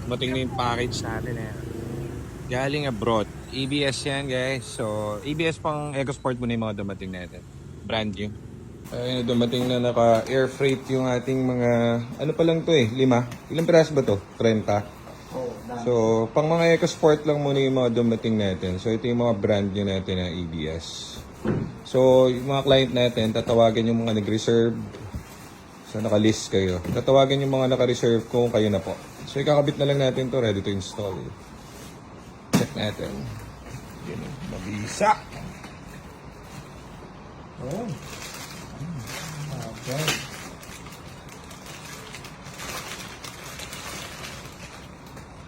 Dumating na yung package natin eh. Galing abroad. ABS yan guys. So, ABS pang EcoSport muna yung mga dumating natin. Brand new. Ayun, dumating na naka-air freight yung ating mga, ano pa lang to eh, 5. Ilang piraso ba to? 30. So, pang mga EcoSport lang muna yung mga dumating natin. So, ito yung mga brand new natin na ABS. So, yung mga client natin, tatawagan yung mga nag-reserve. So, nakalist kayo. Tatawagan yung mga naka-reserve kung kayo na po. So, ikakabit na lang natin to ready to install. Check natin. Yun, mabisa. Oh. Okay.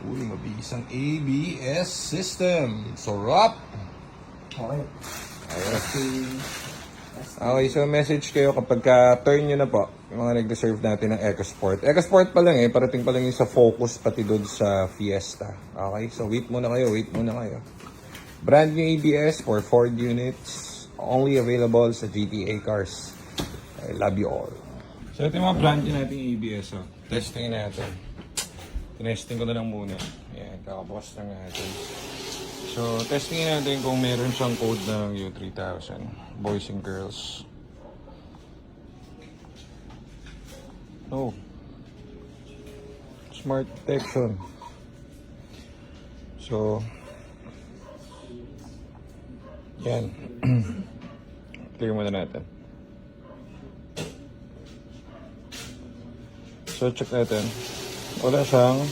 Uy, mabisang ABS system. Sarap! Okay. Okay, so message kayo kapag turn nyo na po yung mga nag-reserve natin ng EcoSport. EcoSport pa lang eh, parating pa lang yung sa Focus pati doon sa Fiesta. Okay, so wait muna kayo. Brand new ABS for Ford units, only available sa GTA cars. I love you all. So ito yung mga brand new natin ABS. Oh. Testing natin. Tinesting ko na lang muna. Ayan, kakabukas na natin. So, testing natin kung meron siyang code ng U3000. Boys and girls. No. Smart detection. So, yan. Clear muna natin. So, check natin. Wala siyang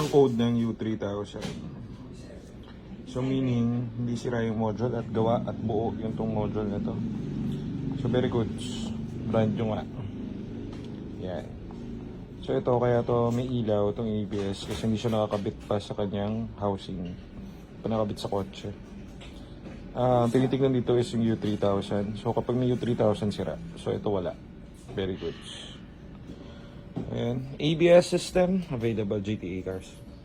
code ng U3000. So meaning, hindi sira yung module at gawa at buo yung tong module na to. So very good. Brand yung nga. Yan. So ito, kaya to may ilaw itong ABS kasi hindi siya nakakabit pa sa kanyang housing. Panakabit sa kotse. Tinitignan dito is yung U3000. So kapag may U3000 sira. So ito wala. Very good. Ayan. ABS system, available GTA cars.